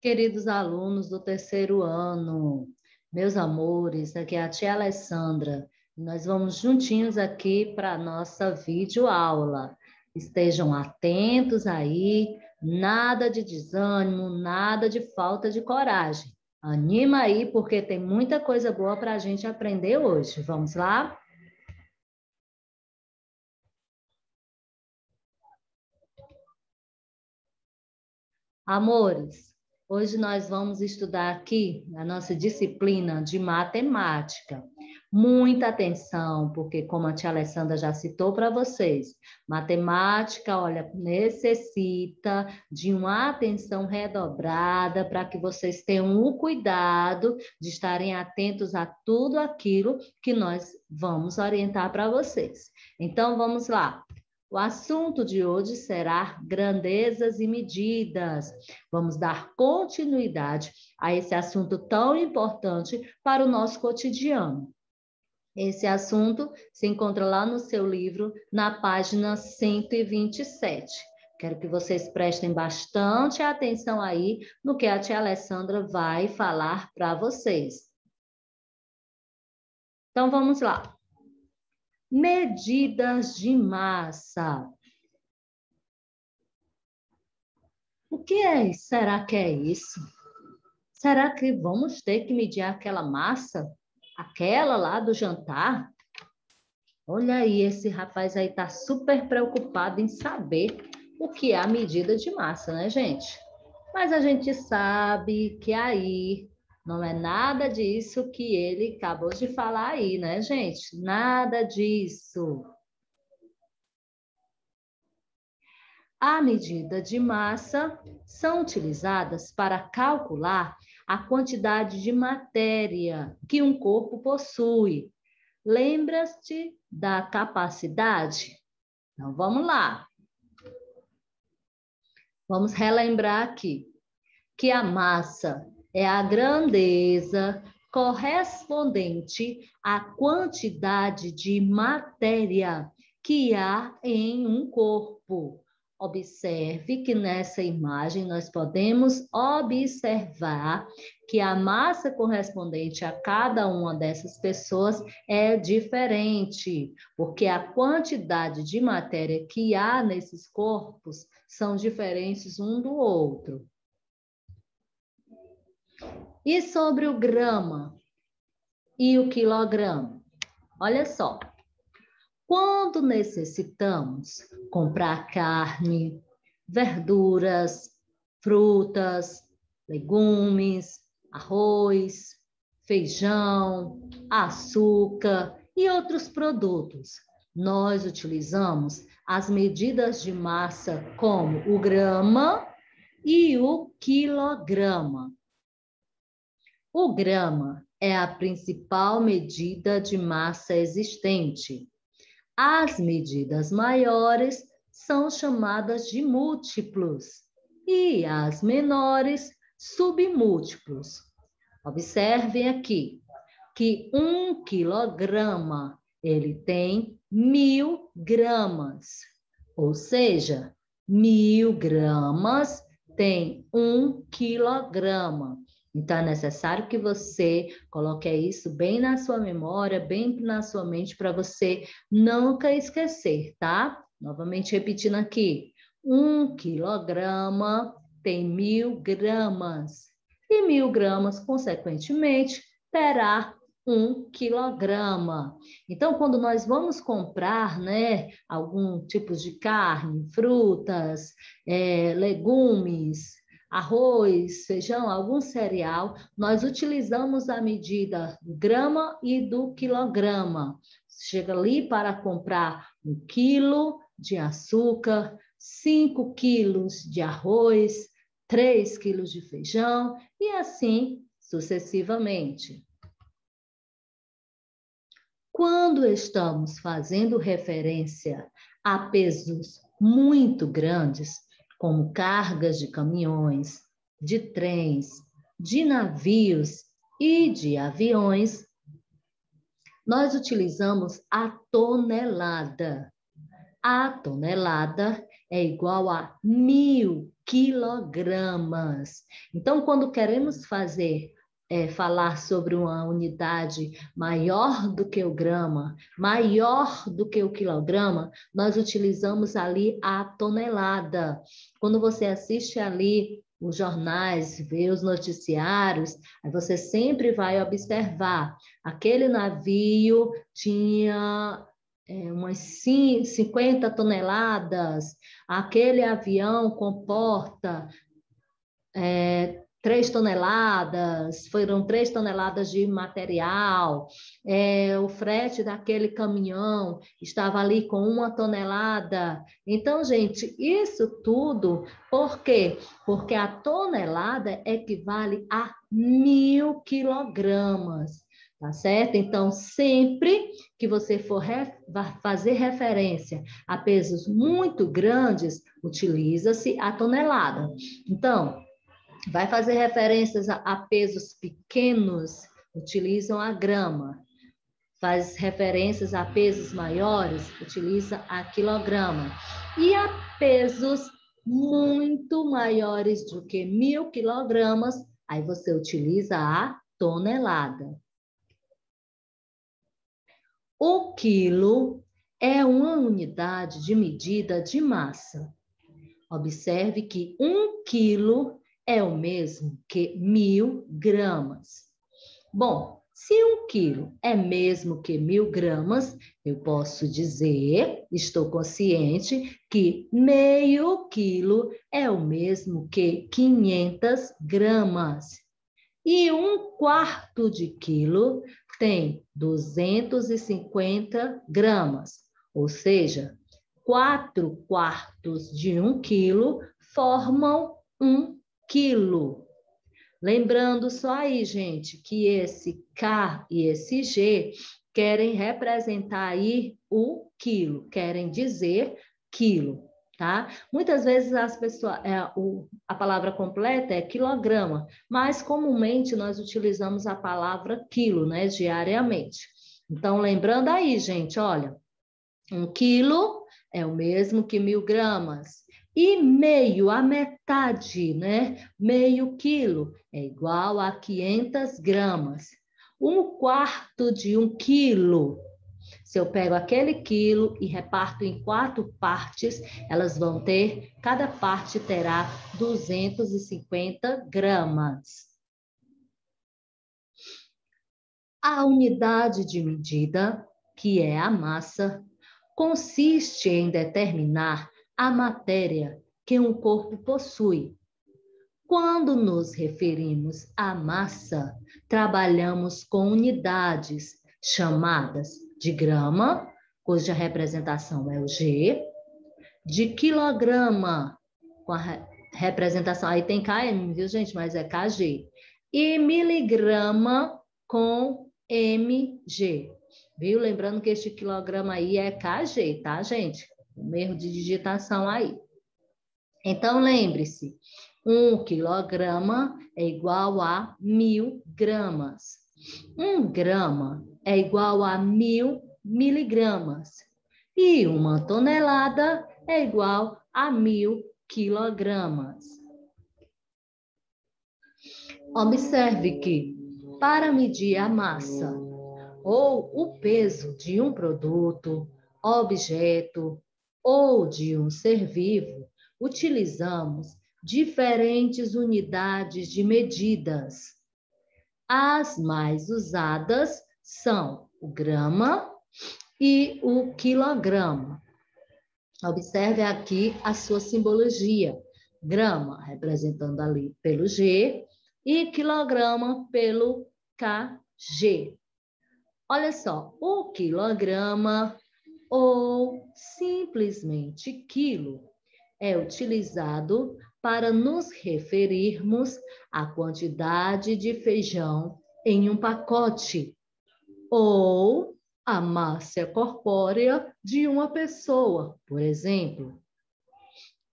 Queridos alunos do terceiro ano, meus amores, aqui é a tia Alessandra. Nós vamos juntinhos aqui para a nossa videoaula. Estejam atentos aí, nada de desânimo, nada de falta de coragem. Anima aí, porque tem muita coisa boa para a gente aprender hoje. Vamos lá? Amores, hoje nós vamos estudar aqui a nossa disciplina de matemática. Muita atenção, porque como a tia Alessandra já citou para vocês, matemática, olha, necessita de uma atenção redobrada para que vocês tenham o cuidado de estarem atentos a tudo aquilo que nós vamos orientar para vocês. Então, vamos lá. O assunto de hoje será grandezas e medidas. Vamos dar continuidade a esse assunto tão importante para o nosso cotidiano. Esse assunto se encontra lá no seu livro, na página 127. Quero que vocês prestem bastante atenção aí no que a tia Alessandra vai falar para vocês. Então, vamos lá. Medidas de massa. O que é isso? Será que é isso? Será que vamos ter que medir aquela massa? Aquela lá do jantar? Olha aí, esse rapaz aí tá super preocupado em saber o que é a medida de massa, né, gente? Mas a gente sabe que aí não é nada disso que ele acabou de falar aí, né, gente? Nada disso. A medida de massa são utilizadas para calcular a quantidade de matéria que um corpo possui. Lembra-te da capacidade? Então, vamos lá. Vamos relembrar aqui que a massa é a grandeza correspondente à quantidade de matéria que há em um corpo. Observe que nessa imagem nós podemos observar que a massa correspondente a cada uma dessas pessoas é diferente, porque a quantidade de matéria que há nesses corpos são diferentes um do outro. E sobre o grama e o quilograma? Olha só. Quando necessitamos comprar carne, verduras, frutas, legumes, arroz, feijão, açúcar e outros produtos, nós utilizamos as medidas de massa como o grama e o quilograma. O grama é a principal medida de massa existente. As medidas maiores são chamadas de múltiplos e as menores, submúltiplos. Observem aqui que 1 quilograma ele tem 1000 gramas, ou seja, 1000 gramas tem 1 quilograma. Então, é necessário que você coloque isso bem na sua memória, bem na sua mente, para você nunca esquecer, tá? Novamente repetindo aqui, 1 quilograma tem 1000 gramas. E 1000 gramas, consequentemente, terá 1 quilograma. Então, quando nós vamos comprar, né, algum tipo de carne, frutas, legumes, arroz, feijão, algum cereal, nós utilizamos a medida do grama e do quilograma. Chega ali para comprar 1 quilo de açúcar, 5 quilos de arroz, 3 quilos de feijão e assim sucessivamente. Quando estamos fazendo referência a pesos muito grandes, como cargas de caminhões, de trens, de navios e de aviões, nós utilizamos a tonelada. A tonelada é igual a 1.000 quilogramas. Então, quando queremos falar sobre uma unidade maior do que o grama, maior do que o quilograma, nós utilizamos ali a tonelada. Quando você assiste ali os jornais, vê os noticiários, aí você sempre vai observar, aquele navio tinha umas 50 toneladas, aquele avião comporta 3 toneladas, foram 3 toneladas de material, o frete daquele caminhão estava ali com 1 tonelada. Então, gente, isso tudo, por quê? Porque a tonelada equivale a 1.000 quilogramas, tá certo? Então, sempre que você for fazer referência a pesos muito grandes, utiliza-se a tonelada. Então, vai fazer referências a pesos pequenos, utilizam a grama. Faz referências a pesos maiores, utiliza a quilograma. E a pesos muito maiores do que 1.000 quilogramas, aí você utiliza a tonelada. O quilo é uma unidade de medida de massa. Observe que 1 quilo é o mesmo que 1.000 gramas. Bom, se 1 quilo é mesmo que 1.000 gramas, eu posso dizer, estou consciente, que meio quilo é o mesmo que 500 gramas. E 1/4 de quilo tem 250 gramas, ou seja, 4/4 de 1 quilo formam 1 quilo. Lembrando só aí, gente, que esse K e esse G querem representar aí o quilo, querem dizer quilo, tá? Muitas vezes as pessoas, a palavra completa é quilograma, mas comumente nós utilizamos a palavra quilo, né, diariamente. Então, lembrando aí, gente, olha, 1 quilo é o mesmo que 1.000 gramas. E meio, a metade, né? Meio quilo é igual a 500 gramas. 1/4 de 1 quilo. Se eu pego aquele quilo e reparto em 4 partes, elas vão ter, cada parte terá 250 gramas. A unidade de medida, que é a massa, consiste em determinar a matéria que um corpo possui. Quando nos referimos à massa, trabalhamos com unidades chamadas de grama, cuja representação é o G, de quilograma, com a representação, aí tem km, viu, gente? Mas é kg. E miligrama com mg. Viu? Lembrando que este quilograma aí é kg, tá, gente? Um erro de digitação aí. Então, lembre-se, 1 quilograma é igual a 1.000 gramas. 1 grama é igual a 1.000 miligramas. E 1 tonelada é igual a 1.000 quilogramas. Observe que, para medir a massa ou o peso de um produto, objeto ou de um ser vivo, utilizamos diferentes unidades de medidas. As mais usadas são o grama e o quilograma. Observe aqui a sua simbologia. Grama representando ali pelo G e quilograma pelo KG. Olha só, o quilograma ou simplesmente quilo é utilizado para nos referirmos à quantidade de feijão em um pacote ou a massa corpórea de uma pessoa, por exemplo.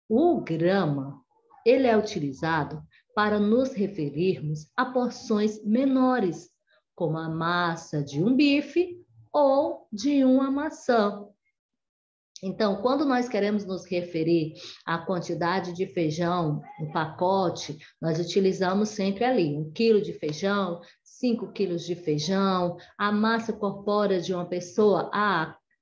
O grama, ele é utilizado para nos referirmos a porções menores, como a massa de um bife ou de uma maçã. Então, quando nós queremos nos referir à quantidade de feijão no pacote, nós utilizamos sempre ali 1 quilo de feijão, 5 quilos de feijão, a massa corpórea de uma pessoa,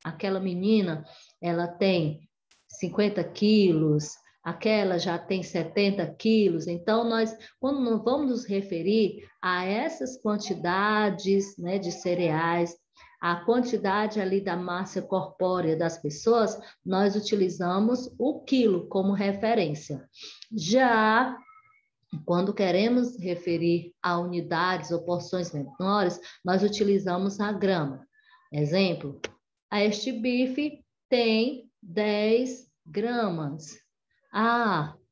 aquela menina, ela tem 50 quilos, aquela já tem 70 quilos. Então, nós, quando nós vamos nos referir a essas quantidades, né, de cereais, a quantidade ali da massa corpórea das pessoas, nós utilizamos o quilo como referência. Já quando queremos referir a unidades ou porções menores, nós utilizamos a grama. Exemplo, este bife tem 10 gramas.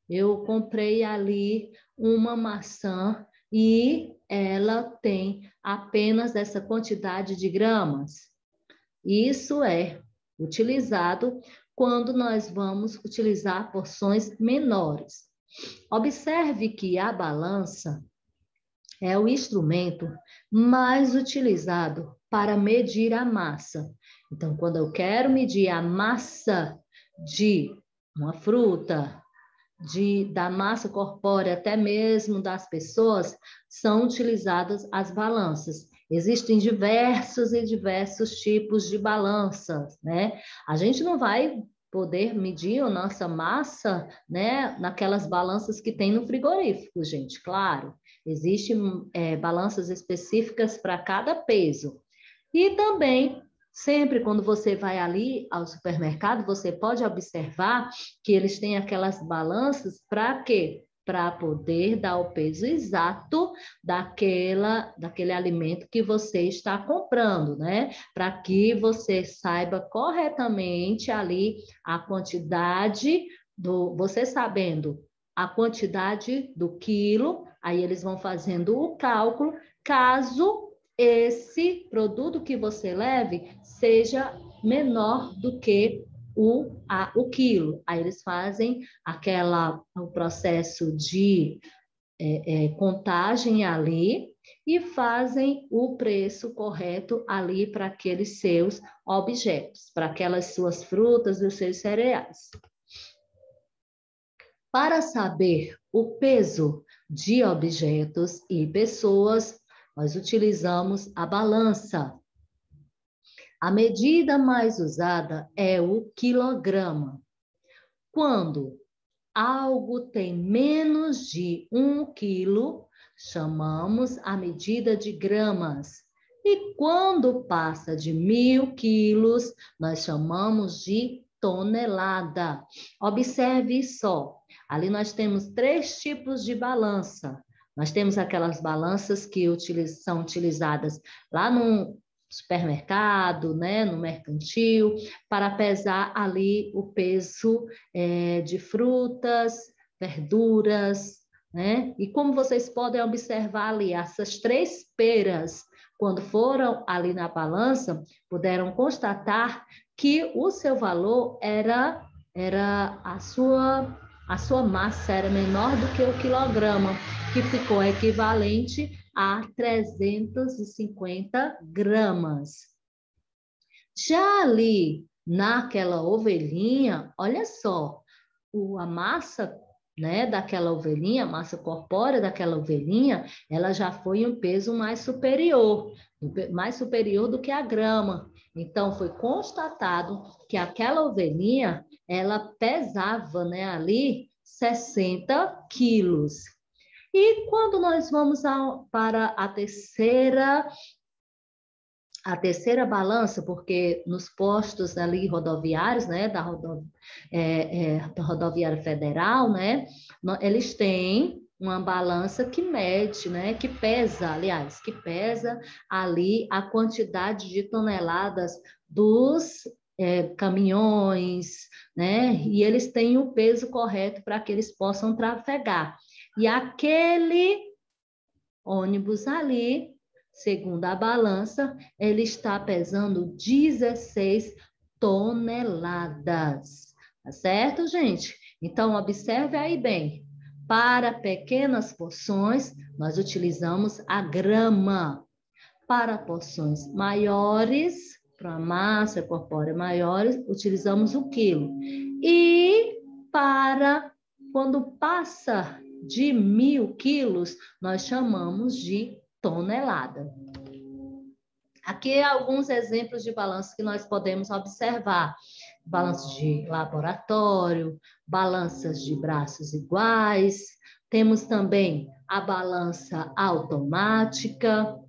Eu comprei ali uma maçã e ela tem apenas essa quantidade de gramas. Isso é utilizado quando nós vamos utilizar porções menores. Observe que a balança é o instrumento mais utilizado para medir a massa. Então, quando eu quero medir a massa de uma fruta, da massa corpórea, até mesmo das pessoas, são utilizadas as balanças. Existem diversos e diversos tipos de balanças, né? A gente não vai poder medir a nossa massa, né, naquelas balanças que tem no frigorífico, gente, claro. Existem balanças específicas para cada peso. E também, sempre quando você vai ali ao supermercado, você pode observar que eles têm aquelas balanças para quê? Para poder dar o peso exato daquele alimento que você está comprando, né? Para que você saiba corretamente ali a quantidade você sabendo a quantidade do quilo, aí eles vão fazendo o cálculo, caso esse produto que você leve seja menor do que o quilo. Aí eles fazem o processo de contagem ali e fazem o preço correto ali para aqueles seus objetos, para aquelas suas frutas e os seus cereais. Para saber o peso de objetos e pessoas, nós utilizamos a balança. A medida mais usada é o quilograma. Quando algo tem menos de 1 quilo, chamamos a medida de gramas. E quando passa de 1.000 quilos, nós chamamos de tonelada. Observe só, ali nós temos 3 tipos de balança. Nós temos aquelas balanças que são utilizadas lá no supermercado, né, no mercantil, para pesar ali o peso de frutas, verduras, né? E como vocês podem observar ali, essas 3 peras, quando foram ali na balança, puderam constatar que o seu valor era a sua massa era menor do que o quilograma, que ficou equivalente a 350 gramas. Já ali naquela ovelhinha, olha só, a massa, né, daquela ovelhinha, a massa corpórea daquela ovelhinha, ela já foi um peso mais superior do que a grama. Então, foi constatado que aquela ovelhinha, ela pesava, né, ali 60 quilos. E quando nós vamos para a terceira balança, porque nos postos ali rodoviários, né, da rodoviária federal, né, eles têm uma balança que mede, né, que pesa ali a quantidade de toneladas dos caminhões, né, e eles têm o peso correto para que eles possam trafegar. E aquele ônibus ali, segundo a balança, ele está pesando 16 toneladas. Tá certo, gente? Então, observe aí bem. Para pequenas porções, nós utilizamos a grama. Para porções maiores, para massa corpórea maiores, utilizamos o quilo. E para quando passa de 1.000 quilos, nós chamamos de tonelada. Aqui alguns exemplos de balanço que nós podemos observar. Balanço de laboratório, balanças de braços iguais. Temos também a balança automática,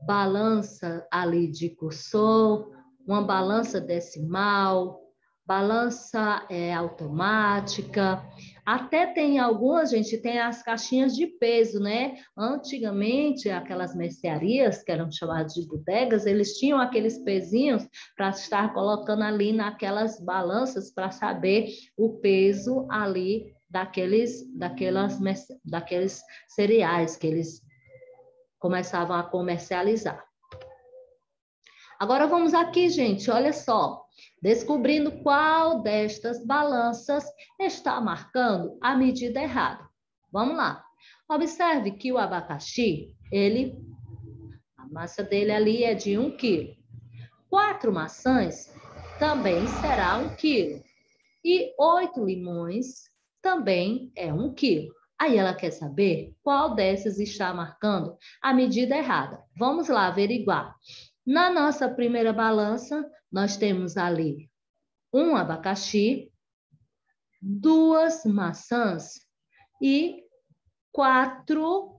balança ali de cursor, uma balança decimal, balança automática. Até tem algumas, gente, tem as caixinhas de peso, né? Antigamente, aquelas mercearias, que eram chamadas de bodegas, eles tinham aqueles pezinhos para estar colocando ali naquelas balanças para saber o peso ali daqueles cereais que eles começavam a comercializar. Agora vamos aqui, gente, olha só. Descobrindo qual destas balanças está marcando a medida errada. Vamos lá. Observe que o abacaxi, a massa dele ali é de 1 quilo. 4 maçãs também será 1 quilo. E 8 limões também é 1 quilo. Aí ela quer saber qual dessas está marcando a medida errada. Vamos lá averiguar. Na nossa primeira balança, nós temos ali 1 abacaxi, 2 maçãs e 4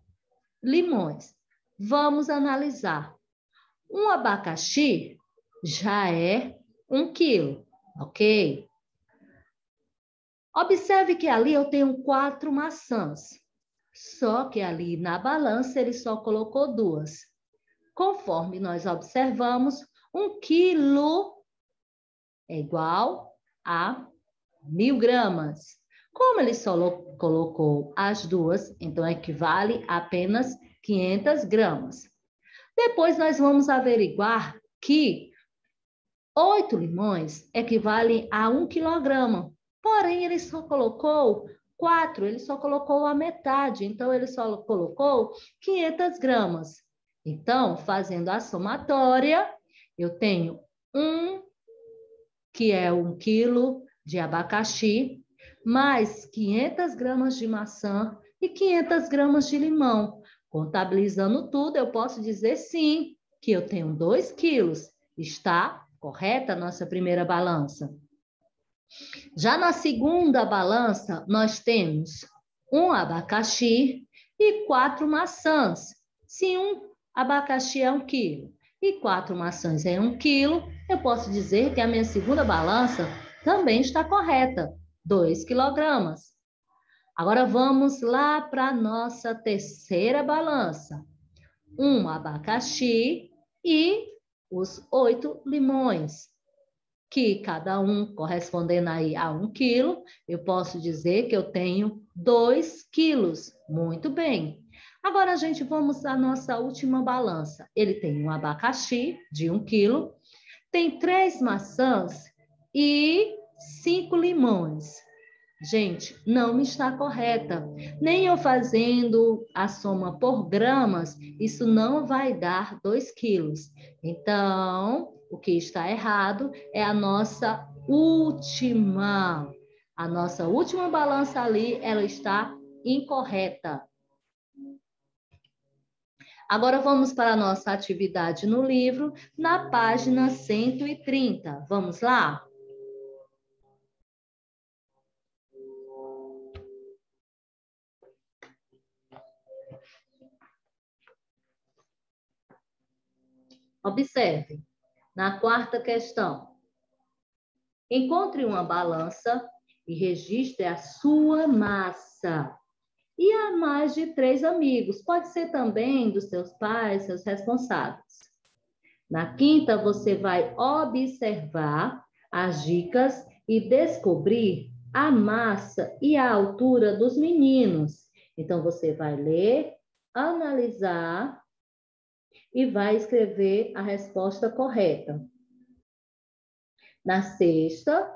limões. Vamos analisar. 1 abacaxi já é 1 quilo, ok? Observe que ali eu tenho 4 maçãs, só que ali na balança ele só colocou 2. Conforme nós observamos, 1 quilo é igual a 1.000 gramas. Como ele só colocou as 2, então equivale a apenas 500 gramas. Depois nós vamos averiguar que 8 limões equivalem a 1 quilograma. Porém, ele só colocou 4, ele só colocou a metade, então ele só colocou 500 gramas. Então, fazendo a somatória, eu tenho 1, que é 1 quilo de abacaxi, mais 500 gramas de maçã e 500 gramas de limão. Contabilizando tudo, eu posso dizer sim, que eu tenho 2 quilos. Está correta a nossa primeira balança. Já na segunda balança, nós temos 1 abacaxi e 4 maçãs. Se 1 abacaxi é 1 quilo e 4 maçãs é 1 quilo, eu posso dizer que a minha segunda balança também está correta, 2 quilogramas. Agora vamos lá para a nossa terceira balança. 1 abacaxi e os 8 limões, que cada um correspondendo aí a 1 quilo, eu posso dizer que eu tenho 2 quilos. Muito bem. Agora, gente, vamos à nossa última balança. Ele tem um abacaxi de 1 quilo, tem 3 maçãs e 5 limões. Gente, não está correta. Nem eu fazendo a soma por gramas, isso não vai dar 2 quilos. Então, o que está errado é a nossa última. A nossa última balança ali, ela está incorreta. Agora vamos para a nossa atividade no livro, na página 130. Vamos lá? Observe, na quarta questão. Encontre uma balança e registre a sua massa. E há mais de 3 amigos. Pode ser também dos seus pais, seus responsáveis. Na quinta, você vai observar as dicas e descobrir a massa e a altura dos meninos. Então, você vai ler, analisar e vai escrever a resposta correta. Na sexta,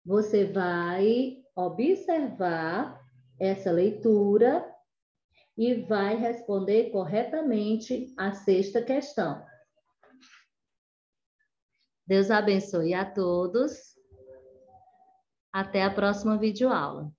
você vai observar essa leitura e vai responder corretamente a sexta questão. Deus abençoe a todos. Até a próxima videoaula.